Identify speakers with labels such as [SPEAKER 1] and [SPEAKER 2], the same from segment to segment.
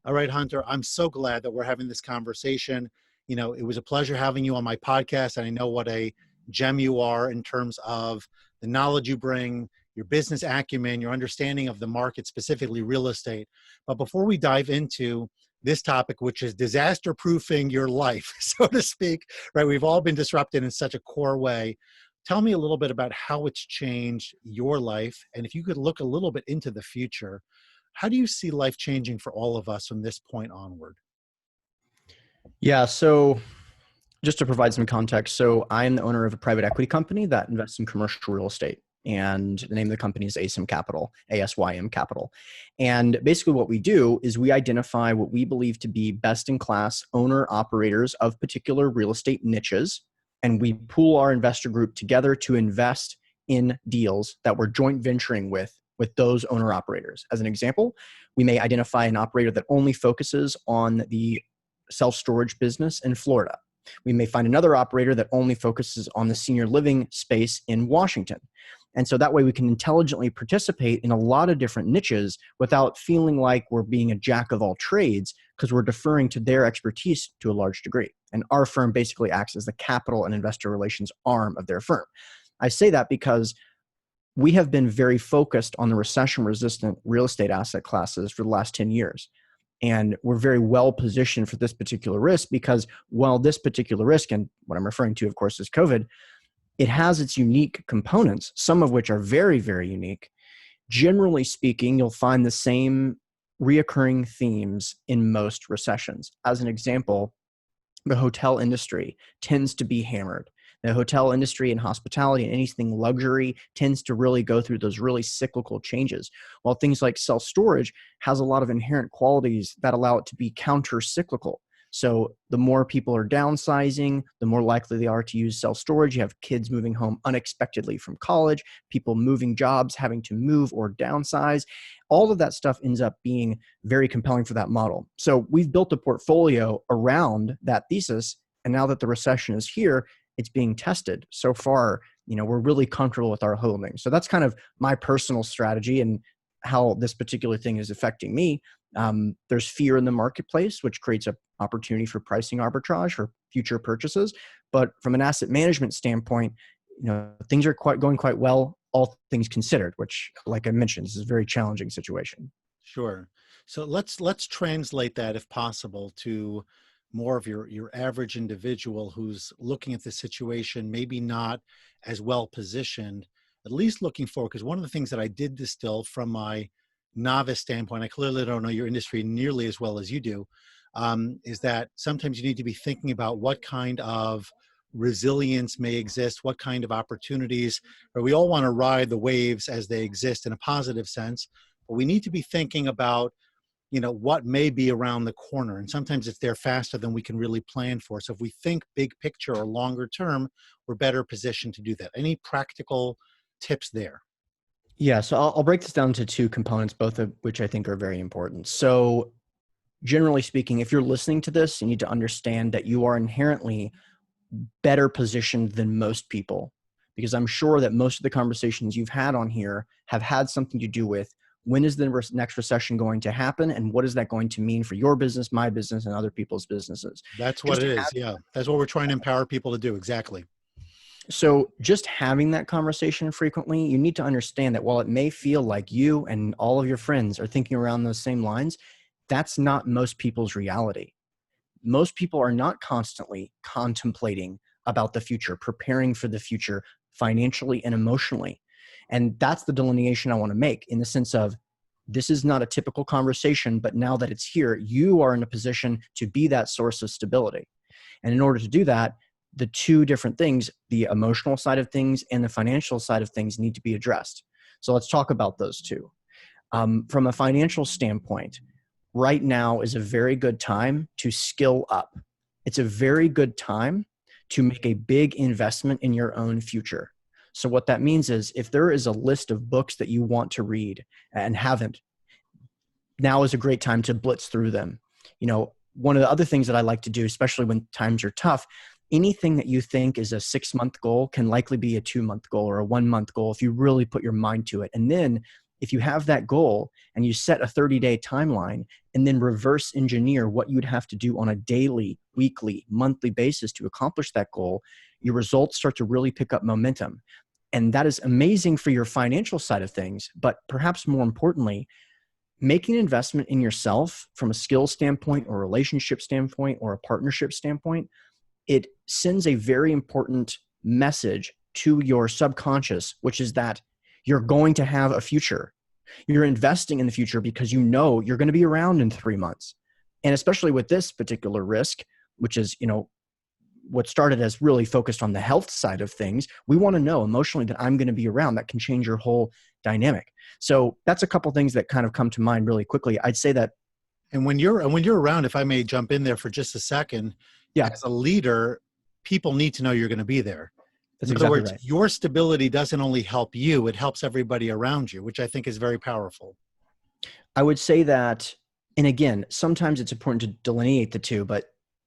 [SPEAKER 1] All right, Hunter, I'm so glad that we're having this conversation. It was a pleasure having you on my podcast, and I know what a gem you are in terms of the knowledge you bring, your business acumen, your understanding of the market, specifically real estate. But before we dive into this topic, which is disaster proofing your life, so to speak, right? We've all been disrupted in such a core way. Tell me a little bit about how it's changed your life. And if you could look a little bit into the future, how do you see life changing for all of us from this point onward?
[SPEAKER 2] Yeah. So just to provide some context, so I am the owner of a private equity company that invests in commercial real estate. And the name of the company is Asym Capital, ASYM Capital. And basically what we do is we identify what we believe to be best in class owner operators of particular real estate niches. And we pool our investor group together to invest in deals that we're joint venturing with those owner operators. As an example, we may identify an operator that only focuses on the self-storage business in Florida. We may find another operator that only focuses on the senior living space in Washington. And so that way we can intelligently participate in a lot of different niches without feeling like we're being a jack of all trades, because we're deferring to their expertise to a large degree. And our firm basically acts as the capital and investor relations arm of their firm. I say that because we have been very focused on the recession-resistant real estate asset classes for the last 10 years. And we're very well positioned for this particular risk because while this particular risk, and what I'm referring to, of course, is COVID, it has its unique components, some of which are very, very unique. Generally speaking, you'll find the same reoccurring themes in most recessions. As an example, the hotel industry tends to be hammered. The hotel industry and hospitality and anything luxury tends to really go through those really cyclical changes, while things like self-storage has a lot of inherent qualities that allow it to be counter-cyclical. So the more people are downsizing, the more likely they are to use self-storage. You have kids moving home unexpectedly from college, people moving jobs, having to move or downsize. All of that stuff ends up being very compelling for that model. So we've built a portfolio around that thesis. And now that the recession is here, it's being tested. So far, we're really comfortable with our holdings. So that's kind of my personal strategy and how this particular thing is affecting me. There's fear in the marketplace, which creates an opportunity for pricing arbitrage for future purchases. But from an asset management standpoint, things are going quite well, all things considered, which, like I mentioned, this is a very challenging situation.
[SPEAKER 1] Sure. So let's translate that, if possible, to more of your average individual who's looking at the situation, maybe not as well positioned, at least looking forward. Because one of the things that I did distill from my novice standpoint, I clearly don't know your industry nearly as well as you do, is that sometimes you need to be thinking about what kind of resilience may exist, what kind of opportunities, or we all want to ride the waves as they exist in a positive sense, but we need to be thinking about what may be around the corner. And sometimes it's there faster than we can really plan for. So if we think big picture or longer term, we're better positioned to do that. Any practical tips there?
[SPEAKER 2] Yeah, so I'll break this down to two components, both of which I think are very important. So generally speaking, if you're listening to this, you need to understand that you are inherently better positioned than most people, because I'm sure that most of the conversations you've had on here have had something to do with when is the next recession going to happen, and what is that going to mean for your business, my business, and other people's businesses?
[SPEAKER 1] That's what it is. Yeah, that's what we're trying to empower people to do. Exactly.
[SPEAKER 2] So just having that conversation frequently, you need to understand that while it may feel like you and all of your friends are thinking around those same lines, that's not most people's reality. Most people are not constantly contemplating about the future, preparing for the future financially and emotionally. And that's the delineation I want to make, in the sense of, this is not a typical conversation, but now that it's here, you are in a position to be that source of stability. And in order to do that, the two different things, the emotional side of things and the financial side of things, need to be addressed. So let's talk about those two. From a financial standpoint, right now is a very good time to skill up. It's a very good time to make a big investment in your own future. So what that means is, if there is a list of books that you want to read and haven't, now is a great time to blitz through them. One of the other things that I like to do, especially when times are tough, anything that you think is a 6-month goal can likely be a 2-month goal or a 1-month goal if you really put your mind to it. And then if you have that goal and you set a 30-day timeline and then reverse engineer what you'd have to do on a daily, weekly, monthly basis to accomplish that goal, your results start to really pick up momentum. And that is amazing for your financial side of things. But perhaps more importantly, making an investment in yourself from a skill standpoint or a relationship standpoint or a partnership standpoint, it sends a very important message to your subconscious, which is that you're going to have a future. You're investing in the future because you know you're going to be around in 3 months. And especially with this particular risk, which is, what started as really focused on the health side of things, we want to know emotionally that I'm going to be around. That can change your whole dynamic. So that's a couple things that kind of come to mind really quickly. I'd say that.
[SPEAKER 1] And when you're around, if I may jump in there for just a second,
[SPEAKER 2] Yeah,
[SPEAKER 1] as a leader, people need to know you're going to be there.
[SPEAKER 2] that's
[SPEAKER 1] In other
[SPEAKER 2] exactly
[SPEAKER 1] words,
[SPEAKER 2] right.
[SPEAKER 1] your stability doesn't only help you, it helps everybody around you, which I think is very powerful.
[SPEAKER 2] I would say that, and again, sometimes it's important to delineate the two, but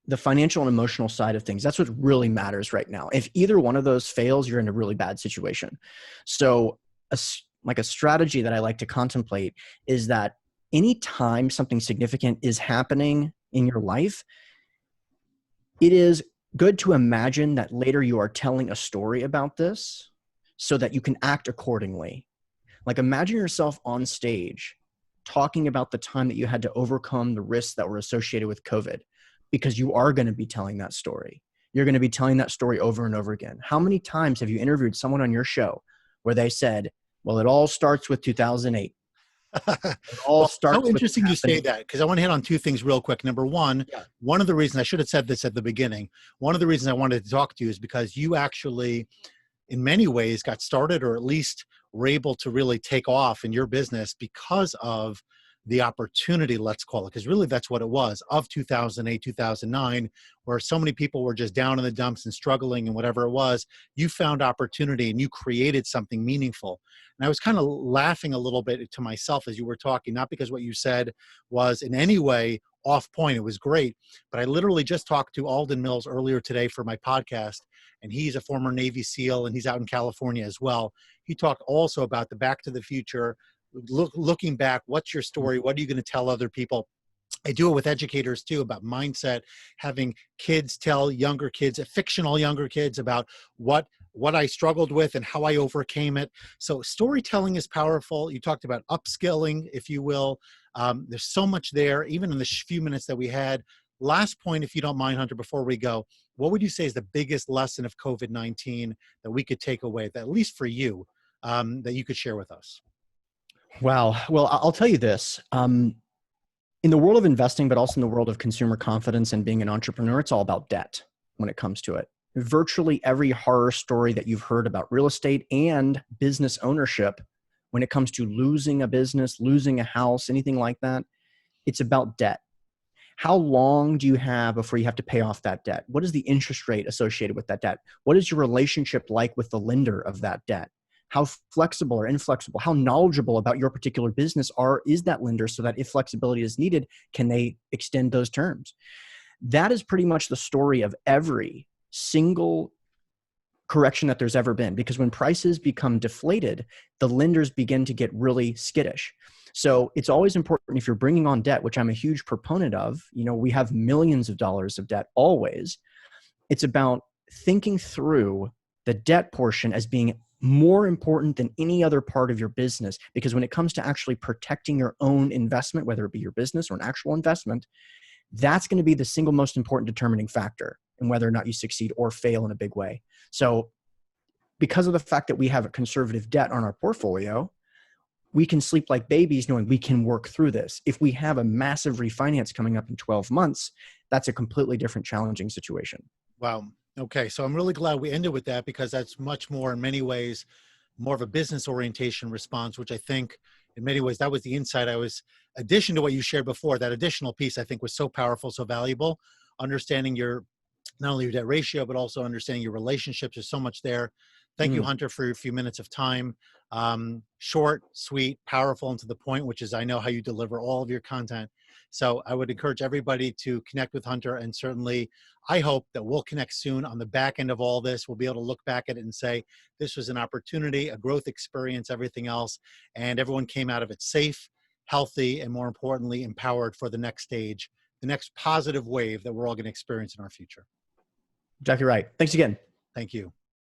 [SPEAKER 2] the financial and emotional side of things, that's what really matters right now. If either one of those fails, you're in a really bad situation. So like a strategy that I like to contemplate is that anytime something significant is happening in your life, it is good to imagine that later you are telling a story about this so that you can act accordingly. Like imagine yourself on stage talking about the time that you had to overcome the risks that were associated with COVID, because you are going to be telling that story. You're going to be telling that story over and over again. How many times have you interviewed someone on your show where they said, well, it all starts with 2008. It all
[SPEAKER 1] Well, so
[SPEAKER 2] starts with
[SPEAKER 1] interesting you say
[SPEAKER 2] happening.
[SPEAKER 1] that, because I want to hit on two things real quick. Number one,
[SPEAKER 2] Yeah.
[SPEAKER 1] one of the reasons I should have said this at the beginning, one of the reasons I wanted to talk to you is because you actually, in many ways, got started, or at least were able to really take off in your business because of the opportunity, let's call it, because really that's what it was, of 2008, 2009, where so many people were just down in the dumps and struggling and whatever it was. You found opportunity and you created something meaningful. And I was kind of laughing a little bit to myself as you were talking, not because what you said was in any way off point. It was great. But I literally just talked to Alden Mills earlier today for my podcast, and he's a former Navy SEAL and he's out in California as well. He talked also about the Back to the Future, looking back, what's your story? What are you going to tell other people? I do it with educators too, about mindset, having kids tell younger kids, fictional younger kids, about what I struggled with and how I overcame it. So storytelling is powerful. You talked about upskilling, if you will. There's so much there, even in the few minutes that we had. Last point, if you don't mind, Hunter, before we go, what would you say is the biggest lesson of COVID-19 that we could take away, that at least for you, that you could share with us?
[SPEAKER 2] Wow. Well, I'll tell you this. In the world of investing, but also in the world of consumer confidence and being an entrepreneur, it's all about debt when it comes to it. Virtually every horror story that you've heard about real estate and business ownership, when it comes to losing a business, losing a house, anything like that, it's about debt. How long do you have before you have to pay off that debt? What is the interest rate associated with that debt? What is your relationship like with the lender of that debt? How flexible or inflexible, how knowledgeable about your particular business is that lender, so that if flexibility is needed, can they extend those terms? That is pretty much the story of every single correction that there's ever been, because when prices become deflated, the lenders begin to get really skittish. So it's always important, if you're bringing on debt, which I'm a huge proponent of, we have millions of dollars of debt always. It's about thinking through the debt portion as being more important than any other part of your business, because when it comes to actually protecting your own investment, whether it be your business or an actual investment, that's going to be the single most important determining factor in whether or not you succeed or fail in a big way. So because of the fact that we have a conservative debt on our portfolio, we can sleep like babies knowing we can work through this. If we have a massive refinance coming up in 12 months, that's a completely different challenging situation.
[SPEAKER 1] Wow. Okay. So I'm really glad we ended with that, because that's much more, in many ways, more of a business orientation response, which I think in many ways, that was the insight addition to what you shared before, that additional piece I think was so powerful, so valuable. Understanding not only your debt ratio, but also understanding your relationships. There's so much there Thank you,
[SPEAKER 2] Mm.
[SPEAKER 1] Hunter, for your few minutes of time. Short, sweet, powerful, and to the point, which is I know how you deliver all of your content. So I would encourage everybody to connect with Hunter, and certainly I hope that we'll connect soon on the back end of all this. We'll be able to look back at it and say, this was an opportunity, a growth experience, everything else, and everyone came out of it safe, healthy, and more importantly, empowered for the next stage, the next positive wave that we're all going to experience in our future.
[SPEAKER 2] Exactly right. Thanks again.
[SPEAKER 1] Thank you.